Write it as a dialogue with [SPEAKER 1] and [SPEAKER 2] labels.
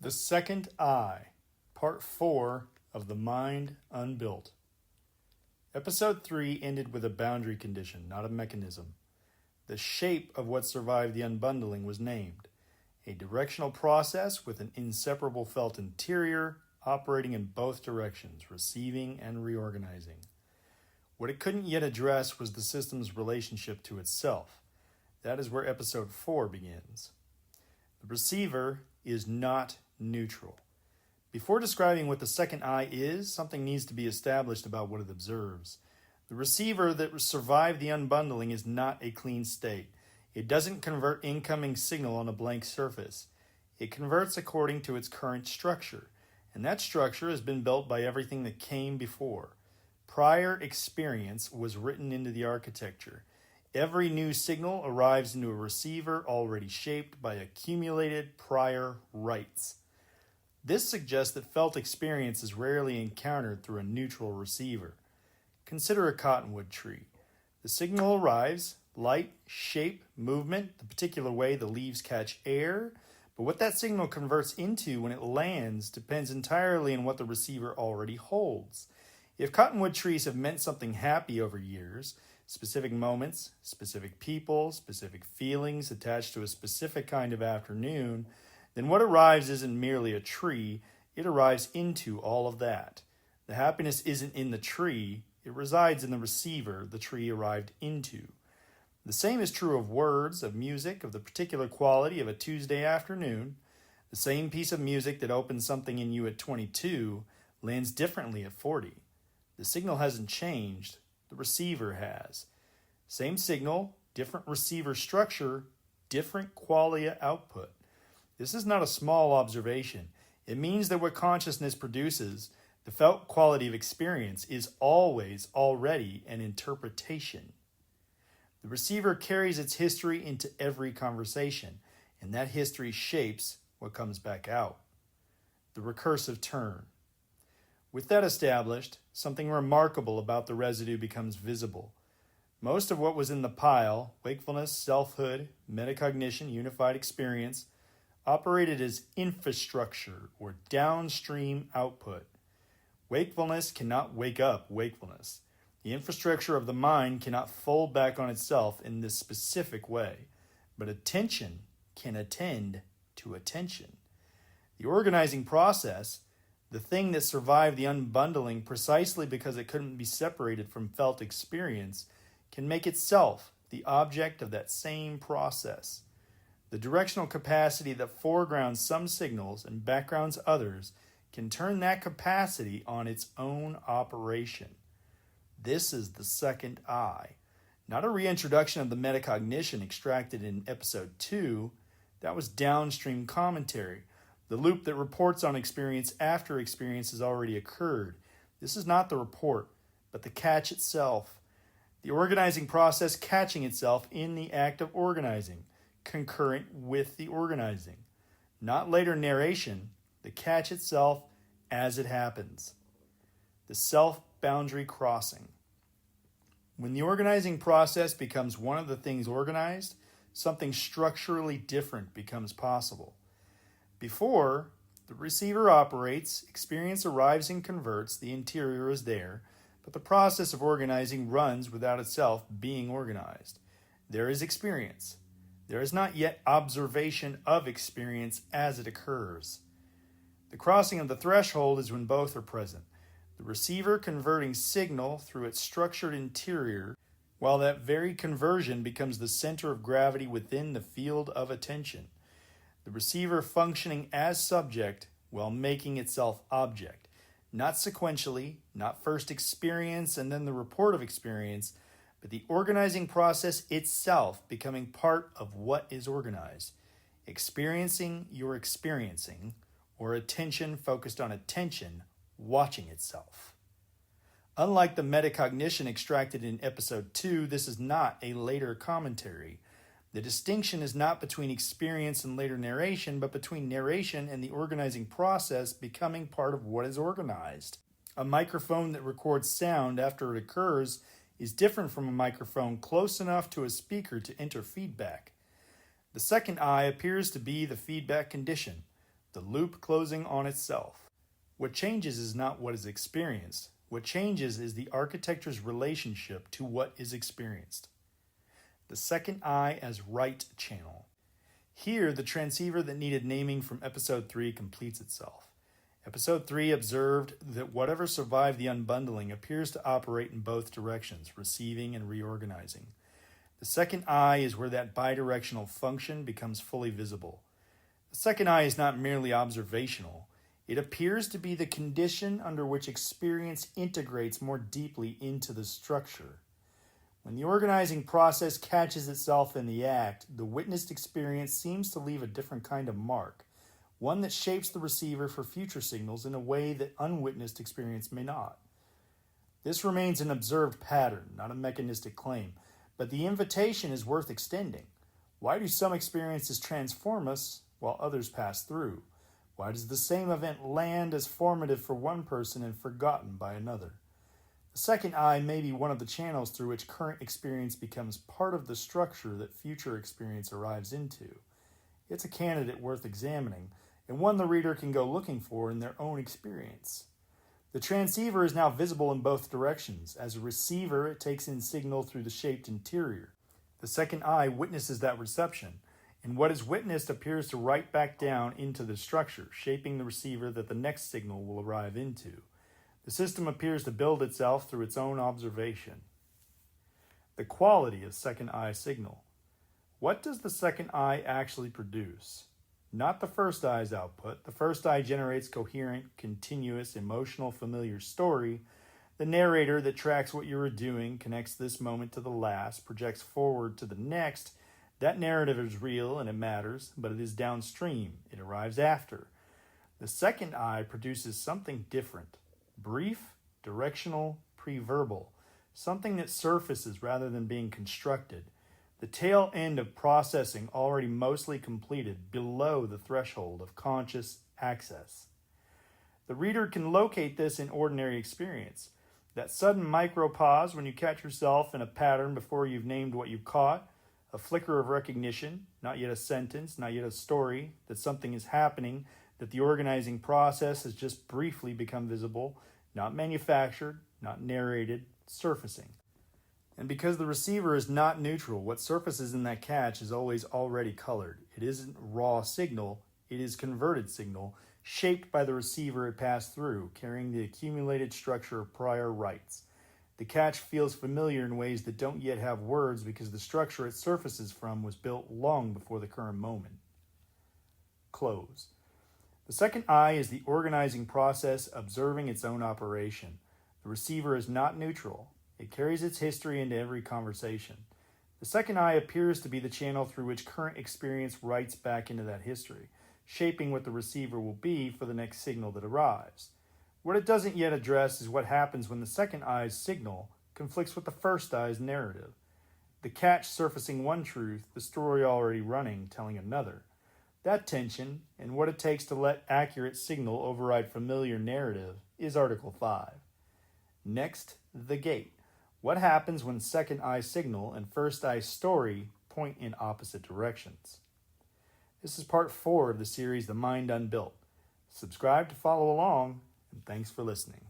[SPEAKER 1] The Second Eye, Part 4 of The Mind Unbuilt. Episode 3 ended with a boundary condition, not a mechanism. The shape of what survived the unbundling was named. A directional process with an inseparable felt interior operating in both directions, receiving and reorganizing. What it couldn't yet address was the system's relationship to itself. That is where Episode 4 begins. The receiver is not neutral. Before describing what the second eye is, something needs to be established about what it observes. The receiver that survived the unbundling is not a clean state. It doesn't convert incoming signal on a blank surface. It converts according to its current structure, and that structure has been built by everything that came before. Prior experience was written into the architecture. Every new signal arrives into a receiver already shaped by accumulated prior rights. This suggests that felt experience is rarely encountered through a neutral receiver. Consider a cottonwood tree. The signal arrives, light, shape, movement, the particular way the leaves catch air, but what that signal converts into when it lands depends entirely on what the receiver already holds. If cottonwood trees have meant something happy over years, specific moments, specific people, specific feelings attached to a specific kind of afternoon, then what arrives isn't merely a tree, it arrives into all of that. The happiness isn't in the tree, it resides in the receiver the tree arrived into. The same is true of words, of music, of the particular quality of a Tuesday afternoon. The same piece of music that opens something in you at 22 lands differently at 40. The signal hasn't changed, the receiver has. Same signal, different receiver structure, different qualia output. This is not a small observation. It means that what consciousness produces, the felt quality of experience, is always already an interpretation. The receiver carries its history into every conversation, and that history shapes what comes back out. The recursive turn. With that established, something remarkable about the residue becomes visible. Most of what was in the pile, wakefulness, selfhood, metacognition, unified experience, operated as infrastructure or downstream output. Wakefulness cannot wake up wakefulness. The infrastructure of the mind cannot fold back on itself in this specific way, but attention can attend to attention. The organizing process, the thing that survived the unbundling precisely because it couldn't be separated from felt experience, can make itself the object of that same process. The directional capacity that foregrounds some signals and backgrounds others can turn that capacity on its own operation. This is the second eye, not a reintroduction of the metacognition extracted in episode 2. That was downstream commentary, the loop that reports on experience after experience has already occurred. This is not the report, but the catch itself. The organizing process catching itself in the act of organizing, concurrent with the organizing. Not later narration, the catch itself as it happens. The self-boundary crossing. When the organizing process becomes one of the things organized, something structurally different becomes possible. Before, the receiver operates, experience arrives and converts, the interior is there, but the process of organizing runs without itself being organized. There is experience. There is not yet observation of experience as it occurs. The crossing of the threshold is when both are present. The receiver converting signal through its structured interior, while that very conversion becomes the center of gravity within the field of attention. The receiver functioning as subject while making itself object. Not sequentially, not first experience and then the report of experience, but the organizing process itself becoming part of what is organized. Experiencing your experiencing, or attention focused on attention, watching itself. Unlike the metacognition extracted in episode 2, this is not a later commentary. The distinction is not between experience and later narration, but between narration and the organizing process becoming part of what is organized. A microphone that records sound after it occurs is different from a microphone close enough to a speaker to enter feedback. The second eye appears to be the feedback condition, the loop closing on itself. What changes is not what is experienced. What changes is the architecture's relationship to what is experienced. The second eye as right channel. Here, the transceiver that needed naming from Episode 3 completes itself. Episode 3 observed that whatever survived the unbundling appears to operate in both directions, receiving and reorganizing. The second eye is where that bidirectional function becomes fully visible. The second eye is not merely observational. It appears to be the condition under which experience integrates more deeply into the structure. When the organizing process catches itself in the act, the witnessed experience seems to leave a different kind of mark, one that shapes the receiver for future signals in a way that unwitnessed experience may not. This remains an observed pattern, not a mechanistic claim, but the invitation is worth extending. Why do some experiences transform us while others pass through? Why does the same event land as formative for one person and forgotten by another? The second eye may be one of the channels through which current experience becomes part of the structure that future experience arrives into. It's a candidate worth examining, and one the reader can go looking for in their own experience. The transceiver is now visible in both directions. As a receiver, it takes in signal through the shaped interior. The second eye witnesses that reception, and what is witnessed appears to write back down into the structure, shaping the receiver that the next signal will arrive into. The system appears to build itself through its own observation. The quality of second eye signal. What does the second eye actually produce? Not the first eye's output. The first eye generates coherent, continuous, emotional, familiar story. The narrator that tracks what you are doing, connects this moment to the last, projects forward to the next. That narrative is real and it matters, but it is downstream. It arrives after. The second eye produces something different. Brief, directional, pre-verbal, something that surfaces rather than being constructed. The tail end of processing already mostly completed below the threshold of conscious access. The reader can locate this in ordinary experience. That sudden micro-pause when you catch yourself in a pattern before you've named what you caught, a flicker of recognition, not yet a sentence, not yet a story, that something is happening, that the organizing process has just briefly become visible, not manufactured, not narrated, surfacing. And because the receiver is not neutral, what surfaces in that catch is always already colored. It isn't raw signal, it is converted signal, shaped by the receiver it passed through, carrying the accumulated structure of prior rights. The catch feels familiar in ways that don't yet have words because the structure it surfaces from was built long before the current moment. Close. The second eye is the organizing process observing its own operation. The receiver is not neutral. It carries its history into every conversation. The second eye appears to be the channel through which current experience writes back into that history, shaping what the receiver will be for the next signal that arrives. What it doesn't yet address is what happens when the second eye's signal conflicts with the first eye's narrative. The catch surfacing one truth, the story already running telling another. That tension, and what it takes to let accurate signal override familiar narrative, is Article 5. Next, the gate. What happens when second eye signal and first eye story point in opposite directions? This is part 4 of the series The Mind Unbuilt. Subscribe to follow along, and thanks for listening.